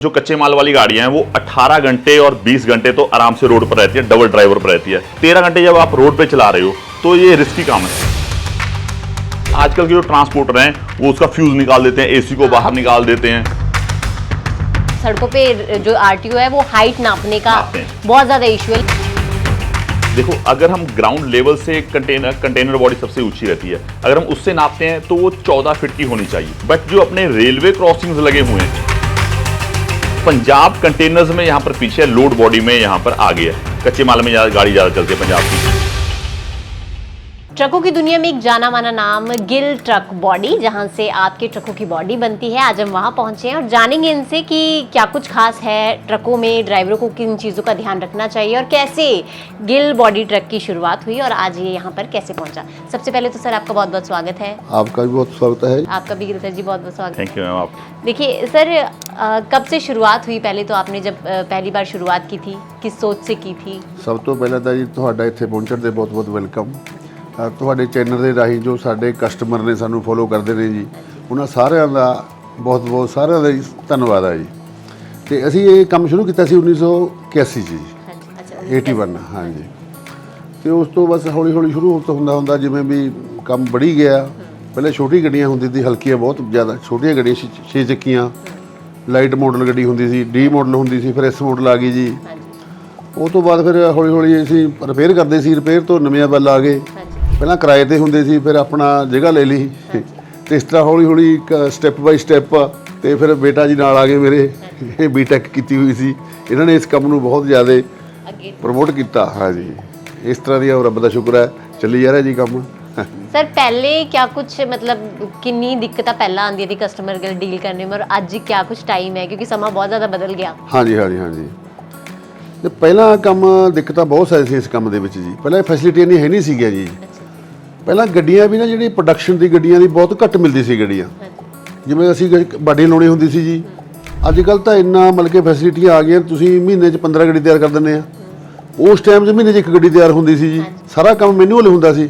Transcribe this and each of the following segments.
जो कच्चे माल वाली गाड़ियां हैं वो 18 घंटे और 20 घंटे तो आराम से रोड पर रहती है, डबल ड्राइवर पर रहती है। 13 घंटे जब आप रोड पे चला रहे हो तो ये रिस्की काम है। आजकल के जो ट्रांसपोर्टर हैं वो उसका फ्यूज निकाल देते हैं, एसी को बाहर निकाल देते हैं। सड़कों पे जो आरटीओ है वो हाइट नापने का बहुत ज्यादा इशू है। देखो, अगर हम ग्राउंड लेवल से कंटेनर बॉडी सबसे ऊंची रहती है, अगर हम उससे नापते हैं तो वो 14 फीट की होनी चाहिए। बट जो अपने रेलवे क्रॉसिंग्स लगे हुए हैं, पंजाब कंटेनर्स में यहाँ पर पीछे, लोड बॉडी में यहाँ पर आगे है। कच्चे माल में गाड़ी ज्यादा चलती है पंजाब की। ट्रकों की दुनिया में एक जाना माना नाम गिल ट्रक बॉडी, जहां से आपके ट्रकों की बॉडी बनती है। आज हम वहां पहुंचे हैं और जानेंगे इनसे कि क्या कुछ खास है ट्रकों में, ड्राइवरों को किन चीज़ों का ध्यान रखना चाहिए और कैसे गिल बॉडी ट्रक की शुरुआत हुई और आज ये यहाँ पर कैसे पहुंचा। सबसे पहले तो सर आपका बहुत बहुत स्वागत है। आपका भी बहुत स्वागत है। आपका भी गिरिधर जी बहुत बहुत स्वागत है। Thank you ma'am. आप देखिए सर, कब से शुरुआत हुई? पहले तो आपने जब पहली बार शुरुआत की थी, किस सोच से की थी? सब तो पहले तो जी ਤੁਹਾਡਾ ਇੱਥੇ ਪਹੁੰਚਣ ਦੇ ਬਹੁਤ-ਬਹੁਤ ਵੈਲਕਮ। ਤੁਹਾਡੇ ਚੈਨਲ ਦੇ ਰਾਹੀਂ ਜੋ ਸਾਡੇ ਕਸਟਮਰ ਨੇ ਸਾਨੂੰ ਫੋਲੋ ਕਰਦੇ ਨੇ ਜੀ, ਉਹਨਾਂ ਸਾਰਿਆਂ ਦਾ ਬਹੁਤ-ਬਹੁਤ ਸਾਰਿਆਂ ਦਾ ਧੰਨਵਾਦ ਹੈ ਜੀ। ਤੇ ਅਸੀਂ ਇਹ ਕੰਮ ਸ਼ੁਰੂ ਕੀਤਾ ਸੀ 1981 ਜੀ। अच्छा 81 ਹਾਂਜੀ। ਤੇ ਉਸ ਤੋਂ ਬਸ ਹੌਲੀ-ਹੌਲੀ ਸ਼ੁਰੂ ਹੁੰਦਾ ਜਿਵੇਂ ਵੀ ਕੰਮ बढ़ी ਗਿਆ। ਪਹਿਲੇ ਛੋਟੀ ਗੱਡੀਆਂ ਹੁੰਦੀ ਸੀ, ਹਲਕੀਆਂ ਬਹੁਤ ਜ਼ਿਆਦਾ ਛੋਟੀਆਂ ਗੱਡੀਆਂ 6 ਚੱਕੀਆਂ, ਲਾਈਟ ਮਾਡਲ ਗੱਡੀ ਹੁੰਦੀ ਸੀ, ਡੀ ਮਾਡਲ ਹੁੰਦੀ ਸੀ, ਫਿਰ ਐਸ ਮਾਡਲ ਆ ਗਈ ਜੀ। ਉਹ ਤੋਂ ਬਾਅਦ ਫਿਰ ਹੌਲੀ-ਹੌਲੀ ਅਸੀਂ ਰਿਪੇਅਰ ਕਰਦੇ ਸੀ, ਰਿਪੇਅਰ ਤੋਂ ਨਵੇਂ ਵੱਲ ਆ ਗਏ। ਪਹਿਲਾਂ ਕਿਰਾਏ ਤੇ ਹੁੰਦੇ ਸੀ, ਫਿਰ ਆਪਣਾ ਜਗ੍ਹਾ ਲੈ ਲਈ ਤੇ ਇਸ ਤਰ੍ਹਾਂ ਹੌਲੀ-ਹੌਲੀ ਸਟੈਪ ਬਾਈ ਸਟੈਪ। ਤੇ ਫਿਰ ਬੇਟਾ ਜੀ ਨਾਲ ਆ ਗਏ ਮੇਰੇ, ਇਹ ਬੀਟੈਕ ਕੀਤੀ ਹੋਈ ਸੀ, ਇਹਨਾਂ ਨੇ ਇਸ ਕੰਮ ਨੂੰ ਬਹੁਤ ਜ਼ਿਆਦਾ ਪ੍ਰਮੋਟ ਕੀਤਾ। ਹਾਂਜੀ, ਇਸ ਤਰ੍ਹਾਂ ਦੀ ਰੱਬ ਦਾ ਸ਼ੁਕਰ ਹੈ ਚੱਲੀ ਜਾ ਰਿਹਾ ਜੀ ਕੰਮ। सर पहले क्या कुछ मतलब किन्नी दिक्कत पहला आंदी थी कस्टमर के डील करने में और आज क्या कुछ टाइम है, क्योंकि समा बहुत ज़्यादा बदल गया। ਹਾਂਜੀ ਤੇ ਪਹਿਲਾਂ ਕੰਮ ਦਿੱਕਤਾਂ ਬਹੁਤ ਸਾਰੀ ਸੀ ਇਸ ਕੰਮ ਦੇ ਵਿੱਚ ਜੀ। ਪਹਿਲਾਂ ਫੈਸਿਲਿਟੀਆਂ ਨਹੀਂ ਹੈ ਨਹੀਂ ਸੀਗੀਆਂ ਜੀ। ਪਹਿਲਾਂ ਗੱਡੀਆਂ ਵੀ ਨਾ ਜਿਹੜੀ ਪ੍ਰੋਡਕਸ਼ਨ ਦੀ ਗੱਡੀਆਂ ਦੀ ਬਹੁਤ ਘੱਟ ਮਿਲਦੀ ਸੀ ਗੱਡੀਆਂ, ਜਿਵੇਂ ਅਸੀਂ ਬਾਡੀ ਲਾਉਣੀ ਹੁੰਦੀ ਸੀ ਜੀ। ਅੱਜ ਕੱਲ੍ਹ ਤਾਂ ਇੰਨਾ ਮਤਲਬ ਕਿ ਫੈਸਿਲਿਟੀਆਂ ਆ ਗਈਆਂ, ਤੁਸੀਂ ਮਹੀਨੇ 'ਚ 15 ਗੱਡੀ ਤਿਆਰ ਕਰ ਦਿੰਦੇ ਆ। ਉਸ ਟਾਈਮ 'ਚ ਮਹੀਨੇ 'ਚ ਇੱਕ ਗੱਡੀ ਤਿਆਰ ਹੁੰਦੀ ਸੀ ਜੀ। ਸਾਰਾ ਕੰਮ ਮੈਨੂਅਲ ਹੁੰਦਾ ਸੀ,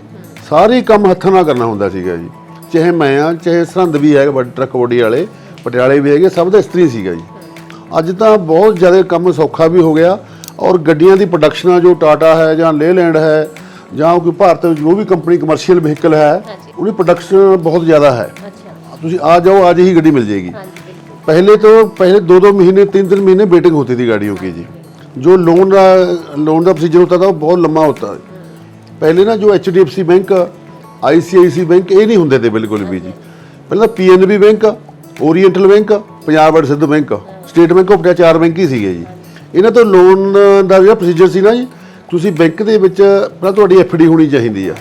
ਸਾਰੇ ਕੰਮ ਹੱਥਾਂ ਨਾਲ ਕਰਨਾ ਹੁੰਦਾ ਸੀਗਾ ਜੀ। ਚਾਹੇ ਮੈਂ ਆ, ਚਾਹੇ ਸਰਹੰਦ ਵੀ ਹੈਗਾ ਵੱਡੇ ਟਰੱਕ ਬੋਡੀ ਵਾਲੇ, ਪਟਿਆਲੇ ਵੀ ਹੈਗੇ, ਸਭ ਦਾ ਇਸ ਤਰ੍ਹਾਂ ਹੀ ਸੀਗਾ ਜੀ। ਅੱਜ ਤਾਂ ਬਹੁਤ ਜ਼ਿਆਦਾ ਕੰਮ ਸੌਖਾ ਵੀ ਹੋ ਗਿਆ ਔਰ ਗੱਡੀਆਂ ਦੀ ਪ੍ਰੋਡਕਸ਼ਨ ਜੋ ਟਾਟਾ ਹੈ ਜਾਂ ਲੇਲੈਂਡ ਹੈ ਜਾਂ ਕੋਈ ਭਾਰਤ ਵਿੱਚ ਜੋ ਵੀ ਕੰਪਨੀ ਕਮਰਸ਼ੀਅਲ ਵਹੀਕਲ ਹੈ, ਉਹਦੀ ਪ੍ਰੋਡਕਸ਼ਨ ਬਹੁਤ ਜ਼ਿਆਦਾ ਹੈ। ਤੁਸੀਂ आ जाओ, आज ही गाड़ी मिल जाएगी। पहले 2-2 महीने 3-3 महीने वेटिंग होती थी गाड़ियों की जी। जो लोन का प्रोसीजर होता था वो बहुत लंबा होता है। पहले ना जो HDFC बैंक, ICICI बैंक ये नहीं होंगे थे बिल्कुल भी जी। पहले PNB bank, Oriental Bank, Punjab and Sind Bank, State Bank of 4 bank ही ਸੀਗੇ ਜੀ। ਇਹਨਾਂ ਤੋਂ ਲੋਨ ਦਾ ਜਿਹੜਾ ਪ੍ਰੋਸੀਜਰ ਸੀ ਨਾ ਜੀ, ਤੁਸੀਂ ਬੈਂਕ ਦੇ ਵਿੱਚ ਪਹਿਲਾਂ ਤੁਹਾਡੀ FD ਹੋਣੀ ਚਾਹੀਦੀ ਆ,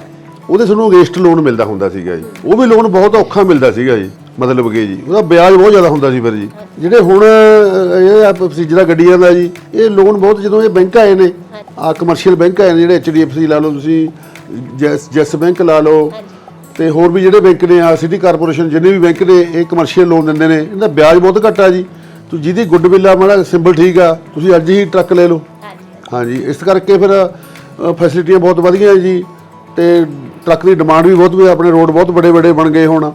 ਉਹਦੇ ਤੁਹਾਨੂੰ ਅਗੇਂਸਟ ਲੋਨ ਮਿਲਦਾ ਹੁੰਦਾ ਸੀਗਾ ਜੀ। ਉਹ ਵੀ ਲੋਨ ਬਹੁਤ ਔਖਾ ਮਿਲਦਾ ਸੀਗਾ ਜੀ, ਮਤਲਬ ਕਿ ਜੀ ਉਹਦਾ ਵਿਆਜ ਬਹੁਤ ਜ਼ਿਆਦਾ ਹੁੰਦਾ ਸੀ। ਫਿਰ ਜੀ ਜਿਹੜੇ ਹੁਣ ਇਹ ਪ੍ਰੋਸੀਜਰ ਆ ਗੱਡੀਆਂ ਦਾ ਜੀ, ਇਹ ਲੋਨ ਬਹੁਤ, ਜਦੋਂ ਇਹ ਬੈਂਕ ਆਏ ਨੇ ਆ ਕਮਰਸ਼ੀਅਲ ਬੈਂਕ ਆਏ ਨੇ ਜਿਹੜੇ HDFC ਲਾ ਲਓ, ਤੁਸੀਂ ਜੈਸ ਬੈਂਕ ਲਾ ਲਓ, ਤੇ ਹੋਰ ਵੀ ਜਿਹੜੇ ਬੈਂਕ ਨੇ ਆ ਸਿਟੀ ਕਾਰਪੋਰੇਸ਼ਨ, ਜਿੰਨੇ ਵੀ ਬੈਂਕ ਨੇ ਇਹ ਕਮਰਸ਼ੀਅਲ ਲੋਨ ਦਿੰਦੇ ਨੇ। ਇਹਦਾ ਵਿਆਜ ਬਹੁਤ ਘੱਟ ਆ ਜੀ। ਤੁਸੀਂ ਜਿਹਦੀ ਗੁੱਡਵਿਲ ਆ, ਮਾੜਾ ਸਿੰਬਲ ਠੀਕ ਆ, ਤੁਸੀਂ ਅੱਜ ਹੀ ਟਰੱਕ ਲੈ ਲਓ। ਹਾਂਜੀ, ਇਸ ਕਰਕੇ ਫਿਰ ਫੈਸਿਲਿਟੀਆਂ ਬਹੁਤ ਵਧੀਆਂ ਜੀ ਤੇ ਟਰੱਕ ਦੀ ਡਿਮਾਂਡ ਵੀ ਬਹੁਤ, ਆਪਣੇ ਰੋਡ ਬਹੁਤ ਵੱਡੇ ਬਣ ਗਏ ਹੁਣ।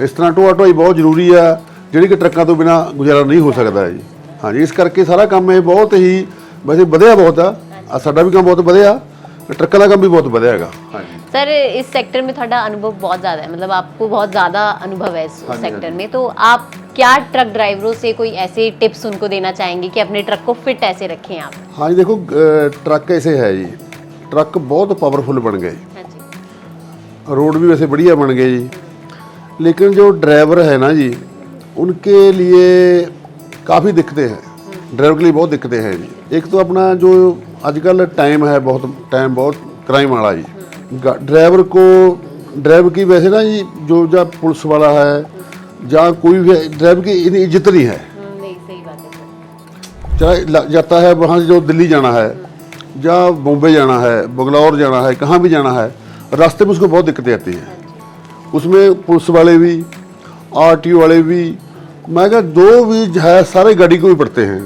ਇਸ ਤਰ੍ਹਾਂ ਢੋਆਈ ਬਹੁਤ ਜ਼ਰੂਰੀ ਆ, ਜਿਹੜੀ ਕਿ ਟਰੱਕਾਂ ਤੋਂ ਬਿਨਾਂ ਗੁਜ਼ਾਰਾ ਨਹੀਂ ਹੋ ਸਕਦਾ ਜੀ। ਹਾਂਜੀ, ਇਸ ਕਰਕੇ ਸਾਰਾ ਕੰਮ ਇਹ ਬਹੁਤ ਹੀ ਵੈਸੇ ਵਧਿਆ ਬਹੁਤ ਆ। ਸਾਡਾ ਵੀ ਕੰਮ ਬਹੁਤ ਵਧਿਆ, ट्रक का काम भी बहुत बढ़िया है। हाँ जी सर, इस सेक्टर में थोड़ा अनुभव बहुत ज़्यादा है, मतलब आपको बहुत ज़्यादा अनुभव है इस सेक्टर में, तो आप क्या ट्रक ड्राइवरों से कोई ऐसे टिप्स उनको देना चाहेंगे कि अपने ट्रक को फिट ऐसे रखें आप? हाँ जी, देखो ट्रक ऐसे है जी, ट्रक बहुत पावरफुल बन गए। हाँ जी, रोड भी वैसे बढ़िया बन गए जी, लेकिन जो ड्राइवर है ना जी, उनके लिए काफ़ी दिक्कतें हैं। ड्राइवर के लिए बहुत दिक्कतें हैं जी। एक तो अपना जो आजकल टाइम बहुत क्राइम वाला जी। ड्राइवर की वैसे ना जी, जो जब पुलिस वाला है जहाँ कोई भी ड्राइवर की इतनी इज्जत नहीं है। नहीं, सही बात है। चाहे जाता है वहाँ से जो दिल्ली जाना है या बॉम्बे जाना है, बंगलौर जाना है, कहाँ भी जाना है, रास्ते में उसको बहुत दिक्कतें आती हैं। उसमें पुलिस वाले भी, RTO वाले भी, मैं कहा दो भी है, सारे गाड़ी को भी पड़ते हैं।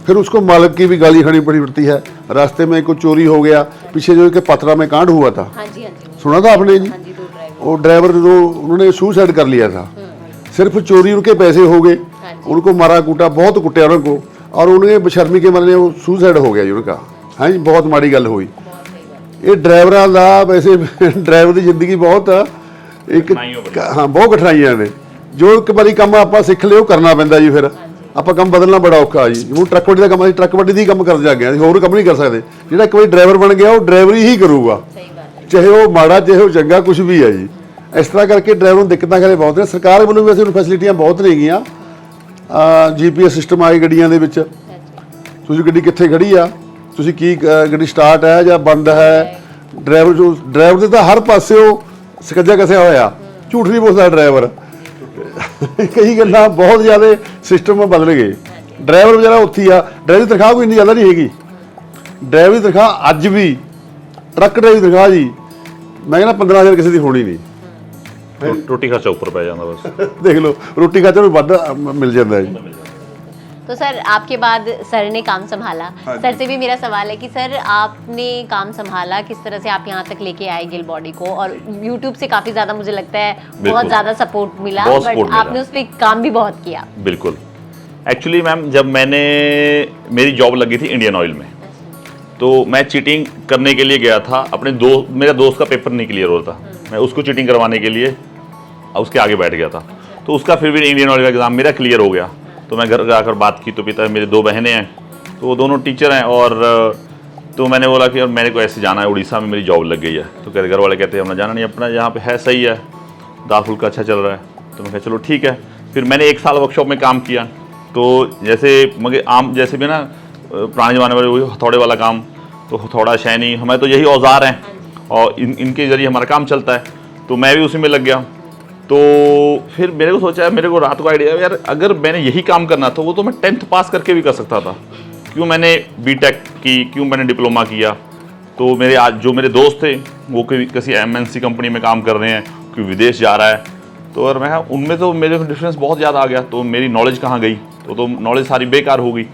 फिर उसको मालिक की भी गाली खानी पड़ती है। रास्ते में कोई चोरी हो गया, पीछे जो कि पतरा में कांड हुआ था, हाँ जी, हाँ जी, सुना था आपने जी? हाँ जी, वो ड्राइवर जो उन्होंने सुसाइड कर लिया था, सिर्फ चोरी उनके पैसे हो गए, उनको मारा कूटा, बहुत कुटिया उनको। और उन्हें बेशर्मी के मारे वो सुसाइड हो गया जी उनका। हाँ जी, बहुत माड़ी गल हुई। ये ड्राइवरां दा वैसे ड्राइवर की जिंदगी बहुत एक हाँ बहुत कठिनाइयां ने। जो एक बारी काम ਆਪਾਂ ਸਿੱਖ ਲਿਓ ਕਰਨਾ ਪੈਂਦਾ ਜੀ, ਫਿਰ ਆਪਾਂ ਕੰਮ ਬਦਲਣਾ ਬੜਾ ਔਖਾ ਜੀ। ਹੁਣ ਟਰੱਕ ਵੱਡੀ ਦਾ ਕੰਮ, ਅਸੀਂ ਟਰੱਕ ਵੱਡੀ ਦੀ ਕੰਮ ਕਰਨ ਜਾ ਗਏ, ਅਸੀਂ ਹੋਰ ਕੰਮ ਨਹੀਂ ਕਰ ਸਕਦੇ। ਜਿਹੜਾ ਇੱਕ ਵਾਰੀ ਡਰਾਈਵਰ ਬਣ ਗਿਆ ਉਹ ਡਰਾਈਵਰੀ ਹੀ ਕਰੂਗਾ, ਚਾਹੇ ਉਹ ਮਾੜਾ ਚਾਹੇ ਉਹ ਚੰਗਾ, ਕੁਝ ਵੀ ਹੈ ਜੀ। ਇਸ ਤਰ੍ਹਾਂ ਕਰਕੇ ਡਰਾਈਵਰ ਨੂੰ ਦਿੱਕਤਾਂ ਕਰੇ ਬਹੁਤ ਨੇ। ਸਰਕਾਰ ਵੱਲੋਂ ਵੀ ਅਸੀਂ ਫੈਸਿਲਿਟੀਆਂ ਬਹੁਤ ਨੇਗੀਆਂ। GPS ਸਿਸਟਮ ਆਏ ਗੱਡੀਆਂ ਦੇ ਵਿੱਚ, ਤੁਸੀਂ ਗੱਡੀ ਕਿੱਥੇ ਖੜੀ ਆ, ਤੁਸੀਂ ਕੀ ਗੱਡੀ ਸਟਾਰਟ ਹੈ ਜਾਂ ਬੰਦ ਹੈ, ਡਰਾਈਵਰ ਦੇ ਤਾਂ ਹਰ ਪਾਸੇ ਉਹ ਸਕੱਜਾ ਕਸਿਆ ਹੋਇਆ, ਝੂਠ ਨਹੀਂ ਬੋਲਦਾ ਡਰਾਈਵਰ। ਕਈ ਗੱਲਾਂ ਬਹੁਤ ਜ਼ਿਆਦਾ ਸਿਸਟਮ ਬਦਲ ਗਏ। ਡਰਾਈਵਰ ਵਗੈਰਾ ਉੱਥੇ ਆ, ਡਰਾਈਵਰ ਦੀ ਤਨਖਾਹ ਕੋਈ ਇੰਨੀ ਜ਼ਿਆਦਾ ਨਹੀਂ ਹੈਗੀ। ਡਰਾਈਵਰ ਦੀ ਤਨਖਾਹ ਅੱਜ ਵੀ ਟਰੱਕ ਡਰਾਈਵਰ ਦੀ ਤਨਖਾਹ ਜੀ ਮੈਂ ਕਹਿੰਦਾ 15,000 ਕਿਸੇ ਦੀ ਹੋਣੀ ਨਹੀਂ। ਰੋਟੀ ਖਰਚਾ ਉੱਪਰ ਪੈ ਜਾਂਦਾ ਬਸ। ਦੇਖ ਲਓ, ਰੋਟੀ ਖਰਚਾ ਨੂੰ ਵੱਧ ਮਿਲ ਜਾਂਦਾ ਜੀ। तो सर आपके बाद सर ने काम संभाला। सर से भी मेरा सवाल है कि सर आपने काम संभाला किस तरह से, आप यहाँ तक लेके आए गिल बॉडी को, और YouTube से काफी ज्यादा मुझे लगता है बहुत ज्यादा सपोर्ट मिला, बट आपने उस पर काम भी बहुत किया। बिल्कुल। एक्चुअली मैम जब मेरी जॉब लगी थी इंडियन ऑयल में, तो मैं चीटिंग करने के लिए गया था। अपने मेरा दोस्त का पेपर नहीं क्लियर होता, मैं उसको चीटिंग करवाने के लिए उसके आगे बैठ गया था। तो उसका फिर भी इंडियन ऑयल का एग्ज़ाम मेरा क्लियर हो गया। तो मैं घर जाकर बात की, तो पिता मेरे 2 बहनें हैं, तो वो दोनों टीचर हैं, और तो मैंने बोला कि और मेरे को ऐसे जाना है, उड़ीसा में मेरी जॉब लग गई है। तो घर वाले कहते हैं हमने जाना नहीं, अपना यहाँ पे है सही है, दाल फुल्का अच्छा चल रहा है। तो मैं कहा चलो ठीक है। फिर मैंने 1 साल वर्कशॉप में काम किया। तो जैसे मगर आम जैसे भी ना पुराने ज़माने में वही हथौड़े वाला काम, तो हथौड़ा शैनी हमारे तो यही औजार हैं, और इनके ज़रिए हमारा काम चलता है। तो मैं भी उसी में लग गया। तो फिर मेरे को सोचा, मेरे को रात को आइडिया, यार अगर मैंने यही काम करना था वो तो मैं 10th पास करके भी कर सकता था, क्यों मैंने बीटेक की, क्यों मैंने डिप्लोमा किया। तो मेरे आज जो मेरे दोस्त थे वो किसी MNC कंपनी में काम कर रहे हैं, कोई विदेश जा रहा है, तो और मैं उनमें तो मेरे को डिफरेंस बहुत ज़्यादा आ गया। तो मेरी नॉलेज कहाँ गई, तो नॉलेज सारी बेकार हो गई।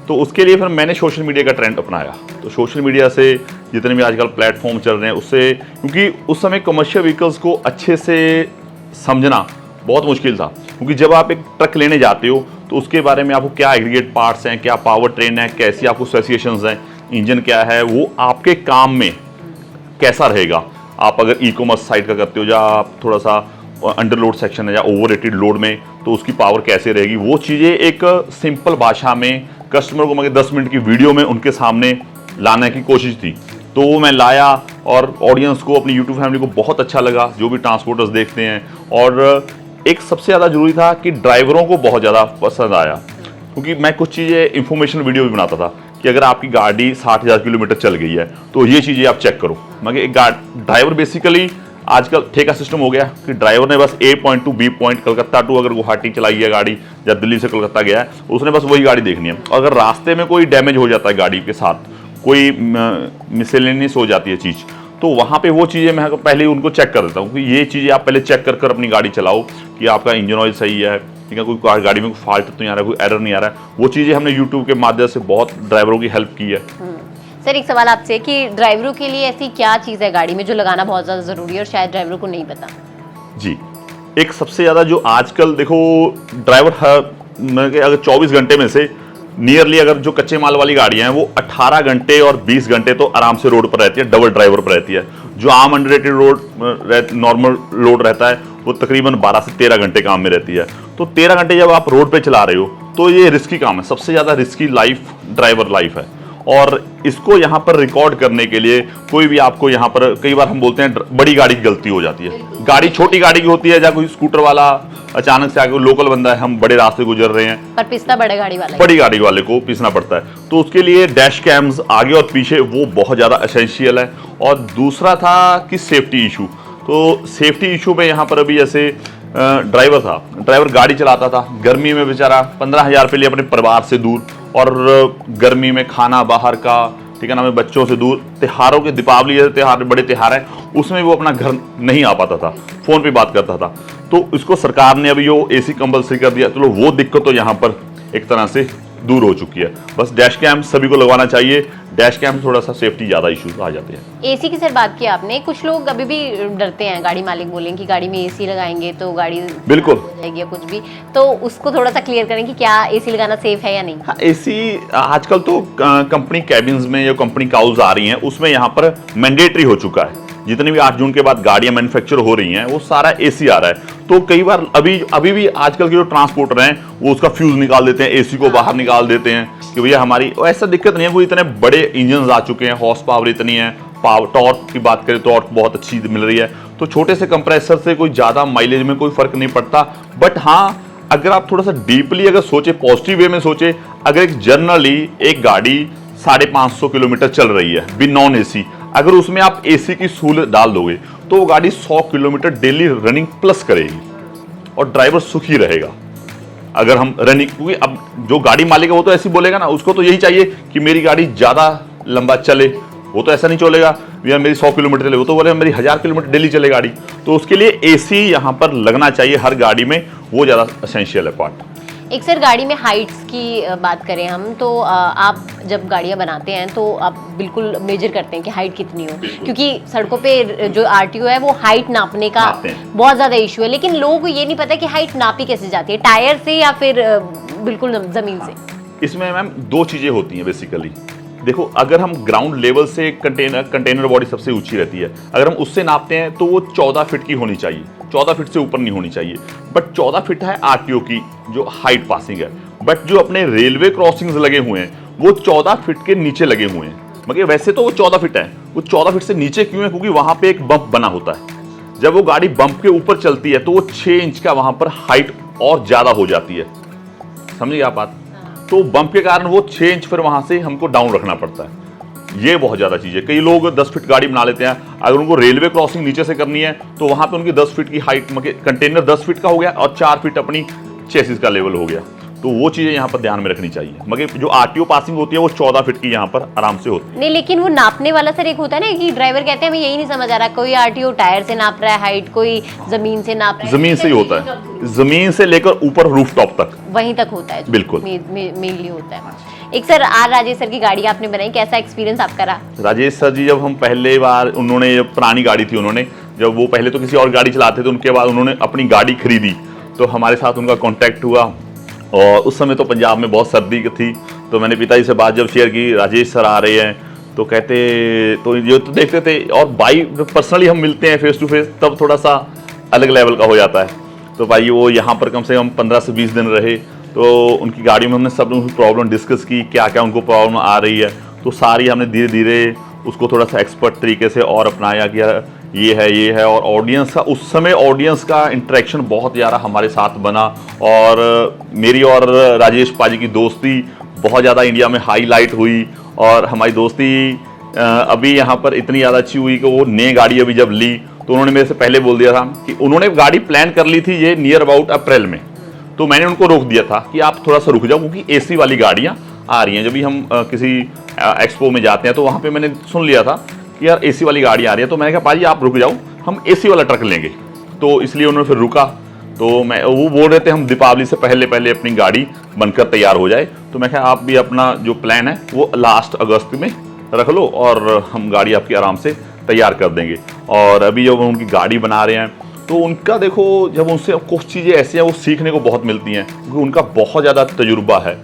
तो उसके लिए फिर मैंने सोशल मीडिया का ट्रेंड अपनाया। तो सोशल मीडिया से जितने भी आजकल प्लेटफॉर्म चल रहे हैं उससे, क्योंकि उस समय कमर्शियल व्हीकल्स को अच्छे से समझना बहुत मुश्किल था, क्योंकि जब आप एक ट्रक लेने जाते हो तो उसके बारे में आपको क्या एग्रीगेट पार्ट्स हैं, क्या पावर ट्रेन है, कैसी आपको स्पेसिफिकेशंस हैं, इंजन क्या है, वो आपके काम में कैसा रहेगा। आप अगर ई-कॉमर्स साइट का करते हो, या आप थोड़ा सा अंडरलोड सेक्शन है या ओवररेटेड लोड में, तो उसकी पावर कैसे रहेगी, वो चीज़ें एक सिंपल भाषा में कस्टमर को मगर 10 मिनट की वीडियो में उनके सामने लाने की कोशिश थी। तो वो मैं लाया, और ऑडियंस को, अपनी यूट्यूब फैमिली को बहुत अच्छा लगा, जो भी ट्रांसपोर्टर्स देखते हैं। और एक सबसे ज़्यादा ज़रूरी था कि ड्राइवरों को बहुत ज़्यादा पसंद आया, क्योंकि मैं कुछ चीज़ें इंफॉर्मेशनल वीडियो भी बनाता था कि अगर आपकी गाड़ी 60,000 किलोमीटर चल गई है तो ये चीज़ें आप चेक करो। मगर एक ड्राइवर बेसिकली आजकल ठेका सिस्टम हो गया कि ड्राइवर ने bus A point to B point, Calcutta to अगर गुवाहाटी चलाई है गाड़ी, या दिल्ली से कलकत्ता गया है, उसने बस वही गाड़ी देखनी है। और अगर रास्ते में कोई डैमेज हो जाता है गाड़ी के साथ, कोई मिसलेनियस हो जाती है चीज़, तो वहाँ पे वो चीज़ें मैं पहले ही उनको चेक कर देता हूँ कि ये चीज़ें आप पहले चेक कर अपनी गाड़ी चलाओ कि आपका इंजन ऑयल सही है, ठीक है, कोई गाड़ी में कोई फॉल्ट तो नहीं आ रहा है, कोई एरर नहीं आ रहा है। वो चीज़ें हमने यूट्यूब के माध्यम से बहुत ड्राइवरों की हेल्प की है। सर एक सवाल आपसे कि ड्राइवरों के लिए ऐसी क्या चीज़ है गाड़ी में जो लगाना बहुत ज़्यादा ज़रूरी है और शायद ड्राइवरों को नहीं पता? जी, एक सबसे ज़्यादा जो आजकल देखो ड्राइवर अगर 24 घंटे में से नियरली अगर जो कच्चे माल वाली गाड़ियां हैं वो 18 घंटे और 20 घंटे तो आराम से रोड पर रहती है, डबल ड्राइवर पर रहती है। जो आम अनरेटेड रोड नॉर्मल लोड रहता है वो तकरीबन 12 से 13 घंटे काम में रहती है। तो 13 घंटे जब आप रोड पे चला रहे हो तो ये रिस्की काम है, सबसे ज़्यादा रिस्की लाइफ ड्राइवर लाइफ है। और इसको यहाँ पर रिकॉर्ड करने के लिए कोई भी आपको यहाँ पर, कई बार हम बोलते हैं बड़ी गाड़ी की गलती हो जाती है, गाड़ी छोटी गाड़ी की होती है, या कोई स्कूटर वाला अचानक से आगे लोकल बंदा है, हम बड़े रास्ते गुजर रहे हैं, पर पिसता बड़ी गाड़ी वाले को पीसना पड़ता है। तो उसके लिए डैश कैम्स आगे और पीछे वो बहुत ज़्यादा एसेंशियल है। और दूसरा था कि सेफ्टी इशू। तो सेफ्टी इशू में यहाँ पर अभी जैसे ड्राइवर गाड़ी चलाता था, गर्मी में बेचारा 15,000 रुपये लिए अपने परिवार से दूर, और गर्मी में खाना बाहर का, ठीक है ना, में बच्चों से दूर, त्योहारों के, दीपावली जैसे त्योहार, बड़े त्योहार हैं, उसमें वो अपना घर नहीं आ पाता था, फ़ोन पे बात करता था। तो इसको सरकार ने अभी वो AC कंपल्सरी कर दिया, चलो वो दिक्कत तो यहाँ पर एक तरह से दूर हो चुकी है। बस डैश कैम सभी को लगवाना चाहिए, डैश कैम में थोड़ा सा सेफ्टी ज़्यादा इश्यूज आ जाते हैं। एसी की सर बात की आपने, कुछ लोग अभी भी डरते हैं, गाड़ी मालिक बोलें कि गाड़ी में एसी लगाएंगे तो गाड़ी बिल्कुल हो जाएगी या कुछ भी, तो उसको थोड़ा सा क्लियर करें कि क्या एसी लगाना सेफ है या नहीं। हाँ, एसी आजकल तो कंपनी कैबिन्स में या कंपनी काउज आ रही हैं उसमें यहाँ पर मैंडेटरी हो चुका है। जितनी भी 8 जून के बाद गाड़ियां मैन्युफैक्चर हो रही हैं वो सारा एसी आ रहा है। तो कई बार अभी भी आजकल के जो ट्रांसपोर्टर हैं वो उसका फ्यूज निकाल देते हैं, एसी को बाहर निकाल देते हैं कि भैया हमारी, ऐसा दिक्कत नहीं है। कोई इतने बड़े इंजन आ चुके हैं, हॉर्स पावर इतनी है, पावर टॉर्क की बात करें तो टॉर्क बहुत अच्छी मिल रही है, तो छोटे से कंप्रेसर से कोई ज़्यादा माइलेज में कोई फर्क नहीं पड़ता। बट हाँ, अगर आप थोड़ा सा डीपली अगर सोचे, पॉजिटिव वे में सोचे, अगर एक जनरली एक गाड़ी 550 किलोमीटर चल रही है बिन नॉन एसी, अगर उसमें आप एसी की सहूलत डाल दोगे तो वो गाड़ी 100 किलोमीटर डेली रनिंग प्लस करेगी और ड्राइवर सुखी रहेगा। अगर हम रनिंग, क्योंकि अब जो गाड़ी मालिक है वो तो ऐसे ही बोलेगा ना, उसको तो यही चाहिए कि मेरी गाड़ी ज़्यादा लंबा चले। वो तो ऐसा नहीं चलेगा भैया मेरी 100 किलोमीटर चले, वो तो बोले मेरी 1000 किलोमीटर डेली चले गाड़ी। तो उसके लिए एसी यहाँ पर लगना चाहिए हर गाड़ी में, वो ज़्यादा एसेंशियल है पार्ट। एक सर गाड़ी में हाइट्स की बात करें हम तो आप जब गाड़ियां बनाते हैं तो आप बिल्कुल मेजर करते हैं कि हाइट कितनी हो, क्योंकि सड़कों पे जो आरटीओ है वो हाइट नापने का बहुत ज़्यादा इशू है। लेकिन लोगों को ये नहीं पता कि हाइट नापी कैसे जाती है, टायर से या फिर बिल्कुल ज़मीन से। इसमें मैम 2 चीज़ें होती हैं बेसिकली। देखो, अगर हम ग्राउंड लेवल से कंटेनर बॉडी सबसे ऊंची रहती है, अगर हम उससे नापते हैं तो वो 14 फीट की होनी चाहिए, 14 फीट से ऊपर नहीं होनी चाहिए। बट 14 फीट है आरटीओ की जो हाइट पासिंग है, बट जो अपने रेलवे क्रॉसिंग्स लगे हुए हैं वो 14 फीट के नीचे लगे हुए हैं। मगर वैसे तो वो 14 फीट है, वो 14 फीट से नीचे क्यों है? क्योंकि वहां पे एक बम्प बना होता है। जब वो गाड़ी बम्प के ऊपर चलती है तो वो 6 इंच का वहां पर हाइट और ज्यादा हो जाती है। समझिए आप बात? तो बम्प के कारण वो 6 इंच फिर वहां से हमको डाउन रखना पड़ता है। ये बहुत ज़्यादा चीज़ है। कई लोग 10 फीट गाड़ी बना लेते हैं, अगर उनको रेलवे क्रॉसिंग नीचे से करनी है तो वहां पे उनकी 10 फीट की हाइट, कंटेनर 10 फीट का हो गया और 4 फीट अपनी चेसिस का लेवल हो गया। तो वो चीज़ें यहाँ पर ध्यान में रखनी चाहिए। मगर जो आरटीओ पासिंग होती है वो 14 फीट की यहाँ पर आराम से होती है। नहीं, लेकिन वो नापने वाला सर एक होता है ना कि ड्राइवर कहते हैं हमें यही नहीं समझ आ रहा, कोई आरटीओ टायर से नाप रहा है हाइट, कोई जमीन से नाप रहा है। जमीन से ही होता है, जमीन से लेकर ऊपर रूफ टॉप तक वहीं तक होता है, बिल्कुल मेनली होता है। एक सर आर राजेश सर की गाड़ी आपने बनाई, कैसा एक्सपीरियंस आपका रहा? राजेश सर जी, जब हम पहले बार, उन्होंने पुरानी गाड़ी थी, उन्होंने जब वो पहले तो किसी और गाड़ी चलाते थे, उनके बाद उन्होंने अपनी गाड़ी खरीदी तो हमारे साथ उनका कांटेक्ट हुआ। और उस समय तो पंजाब में बहुत सर्दी थी, तो मैंने पिताजी से बात जब शेयर की राजेश सर आ रहे हैं तो कहते, तो ये तो देखते थे। और बाई पर्सनली हम मिलते हैं फेस टू फेस, तब थोड़ा सा अलग लेवल का हो जाता है। तो भाई वो यहाँ पर कम से कम 15 से 20 दिन रहे, तो उनकी गाड़ी में हमने सब प्रॉब्लम डिस्कस की, क्या क्या उनको प्रॉब्लम आ रही है। तो सारी हमने धीरे धीरे उसको थोड़ा सा एक्सपर्ट तरीके से और अपनाया कि ये है। और ऑडियंस का, उस समय ऑडियंस का इंटरेक्शन बहुत ज़्यादा हमारे साथ बना। और मेरी और राजेश पाजी की दोस्ती बहुत ज़्यादा इंडिया में हाईलाइट हुई। और हमारी दोस्ती अभी यहाँ पर इतनी ज़्यादा अच्छी हुई कि वो नई गाड़ी अभी जब ली तो उन्होंने मेरे से पहले बोल दिया था कि उन्होंने गाड़ी प्लान कर ली थी ये नियर अबाउट अप्रैल में। तो मैंने उनको रोक दिया था कि आप थोड़ा सा रुक जाओ, क्योंकि एसी वाली गाड़ियाँ आ रही हैं। जब भी हम किसी एक्सपो में जाते हैं तो वहाँ पे मैंने सुन लिया था कि यार एसी वाली गाड़ी आ रही है। तो मैंने कहा पाजी आप रुक जाओ, हम एसी वाला ट्रक लेंगे। तो इसलिए उन्होंने फिर रुका। तो वो बोल रहे थे हम दीपावली से पहले अपनी गाड़ी बनकर तैयार हो जाए। तो मैं कहा आप भी अपना जो प्लान है वो लास्ट अगस्त में रख लो और हम गाड़ी आपकी आराम से तैयार कर देंगे। और अभी जब उनकी गाड़ी बना रहे हैं तो उनका देखो, जब उनसे कुछ चीज़ें ऐसी हैं वो सीखने को बहुत मिलती हैं, क्योंकि उनका बहुत ज़्यादा तजुर्बा है।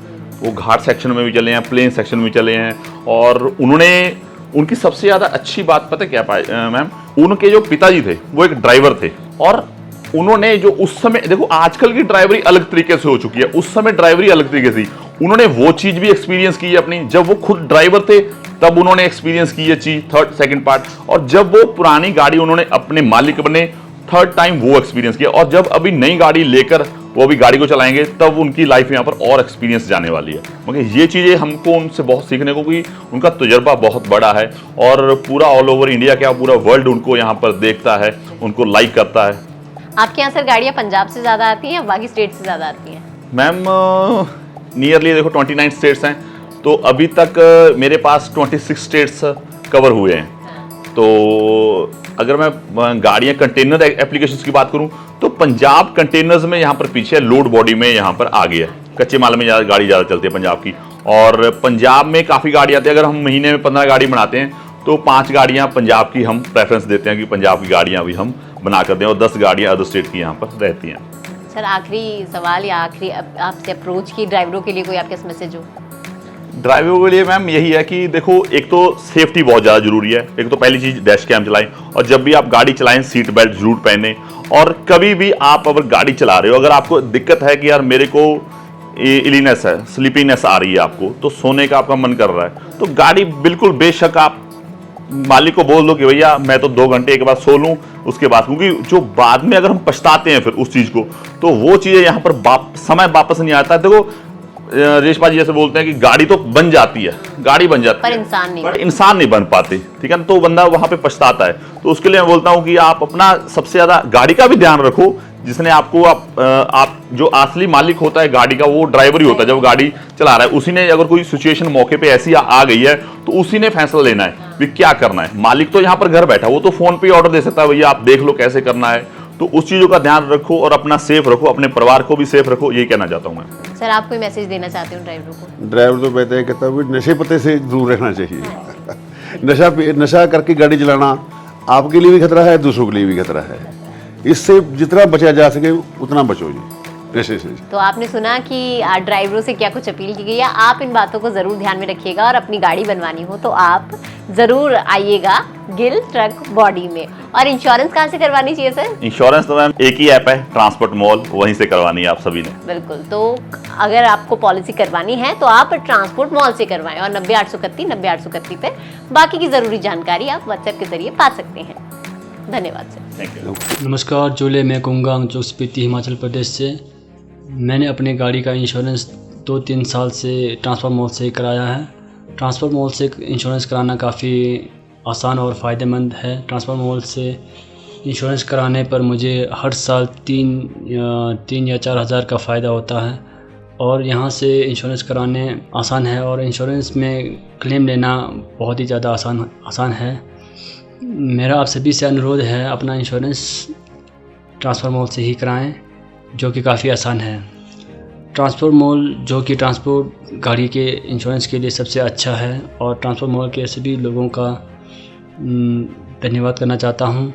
वो घाट सेक्शन में भी चले हैं, प्लेन सेक्शन में चले हैं। और उनकी सबसे ज़्यादा अच्छी बात पता क्या पाई मैम, उनके जो पिताजी थे वो एक ड्राइवर थे। और उन्होंने जो उस समय, देखो आजकल की ड्राइवरी अलग तरीके से हो चुकी है, उस समय ड्राइवरी अलग तरीके से, उन्होंने वो चीज़ भी एक्सपीरियंस की है अपनी। जब वो खुद ड्राइवर थे तब उन्होंने एक्सपीरियंस की है चीज़, थर्ड सेकंड पार्ट। और जब वो पुरानी गाड़ी उन्होंने अपने मालिक बने, थर्ड टाइम वो एक्सपीरियंस किया। और जब अभी नई गाड़ी लेकर वो अभी गाड़ी को चलाएंगे तब उनकी लाइफ में यहाँ पर और एक्सपीरियंस जाने वाली है। मगर ये चीज़ें हमको उनसे बहुत सीखने को, कि उनका तजर्बा बहुत बड़ा है और पूरा ऑल ओवर इंडिया, क्या पूरा वर्ल्ड उनको यहाँ पर देखता है, उनको लाइक करता है। आपके यहाँ सर गाड़ियाँ पंजाब से ज़्यादा आती हैं या बाकी स्टेट से ज़्यादा आती हैं? मैम नियरली देखो 29 स्टेट्स हैं, तो अभी तक मेरे पास 26 स्टेट्स कवर हुए हैं। तो अगर मैं गाड़ियाँ कंटेनर एप्लीकेशंस की बात करूं तो पंजाब कंटेनर्स में यहाँ पर पीछे है, लोड बॉडी में यहाँ पर आगे है। कच्चे माल में गाड़ी ज़्यादा चलती है पंजाब की। और पंजाब में काफ़ी गाड़ी आती है। अगर हम महीने में 15 गाड़ी बनाते हैं तो 5 गाड़ियाँ पंजाब की हम प्रेफरेंस देते हैं कि पंजाब की गाड़ियाँ भी हम बना कर दें, और 10 गाड़ियाँ अदर स्टेट की यहाँ पर रहती हैं। सर आखिरी सवाल या आखिरी आपसे अप्रोच की ड्राइवरों के लिए कोई आपके मैसेज हो? ड्राइवरों के लिए मैम यही है कि देखो, एक तो सेफ्टी बहुत ज़्यादा जरूरी है। एक तो पहली चीज़ डैश कैम चलाएं, और जब भी आप गाड़ी चलाएं सीट बेल्ट जरूर पहने। और कभी भी आप अगर गाड़ी चला रहे हो, अगर आपको दिक्कत है कि यार मेरे को इलीनेस है, स्लीपीनेस आ रही है आपको, तो सोने का आपका मन कर रहा है, तो गाड़ी बिल्कुल बेशक आप मालिक को बोल दो कि भैया मैं तो 2 घंटे के बाद सो लूँ उसके बाद, क्योंकि जो बाद में अगर हम पछताते हैं फिर उस चीज़ को, तो वो चीज़ें यहाँ पर समय वापस नहीं आता है। देखो रेशमा जी जैसे बोलते हैं कि गाड़ी तो बन जाती है, गाड़ी बन जाती पर है, इंसान नहीं बन पाते, ठीक है ना, तो बंदा वहां पे पछताता है। तो उसके लिए मैं बोलता हूं कि आप अपना सबसे ज्यादा गाड़ी का भी ध्यान रखो। जिसने आपको आप जो असली मालिक होता है गाड़ी का, वो ड्राइवर ही होता है। जब गाड़ी चला रहा है उसी ने, अगर कोई सिचुएशन मौके पे ऐसी आ गई है तो उसी ने फैसला लेना है कि क्या करना है। मालिक तो यहाँ पर घर बैठा, वो तो फोन पे ऑर्डर दे सकता है, भैया आप देख लो कैसे करना है। तो उस चीज़ों का ध्यान रखो और अपना सेफ रखो, अपने परिवार को भी सेफ रखो, यही कहना चाहता हूँ मैं। सर आप कोई मैसेज देना चाहते हो ड्राइवरों को? ड्राइवर तो मैं कहता हूँ कि नशे पत्ते से दूर रहना चाहिए। नशा करके गाड़ी चलाना आपके लिए भी खतरा है, दूसरों के लिए भी खतरा है। इससे जितना बचा जा सके उतना बचो जी नशे से। तो आपने सुना कि ड्राइवरों से क्या कुछ अपील की गई है। आप इन बातों को ज़रूर ध्यान में रखिएगा, और अपनी गाड़ी बनवानी हो तो आप ज़रूर आइएगा गिल ट्रक बॉडी में। और इंश्योरेंस कहाँ से करवानी चाहिए सर? इंश्योरेंस तो मैम एक ही ऐप है, ट्रांसपोर्ट मॉल, वहीं से करवानी है आप सभी ने। बिल्कुल, तो अगर आपको पॉलिसी करवानी है तो आप ट्रांसपोर्ट मॉल से करवाएं, और 90-831 पे बाकी की ज़रूरी जानकारी आप व्हाट्सएप के जरिए पा सकते हैं। धन्यवाद सर। Thank you. नमस्कार, जोले मैं कुंगा अंगचोक स्पीति हिमाचल प्रदेश से। मैंने अपनी गाड़ी का इंश्योरेंस 2-3 साल से ट्रांसपोर्ट मॉल से कराया है। ट्रांसपोर्ट मॉल से इंश्योरेंस कराना काफ़ी आसान और फ़ायदेमंद है। ट्रांसपोर्ट मॉल से इंश्योरेंस कराने पर मुझे हर साल 3 या 4 हज़ार का फ़ायदा होता है, और यहाँ से इंश्योरेंस कराने आसान है, और इंश्योरेंस में क्लेम लेना बहुत ही ज़्यादा आसान है। मेरा आप सभी से अनुरोध है, अपना इंश्योरेंस ट्रांसपोर्ट मॉल से ही कराएं, जो कि काफ़ी आसान है। ट्रांसपोर्ट मॉल जो कि ट्रांसपोर्ट गाड़ी के इंश्योरेंस के लिए सबसे अच्छा है, और ट्रांसपोर्ट मॉल के सभी लोगों का धन्यवाद करना चाहता हूं,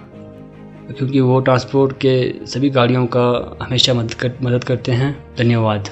क्योंकि वो ट्रांसपोर्ट के सभी गाड़ियों का हमेशा मदद करते हैं। धन्यवाद।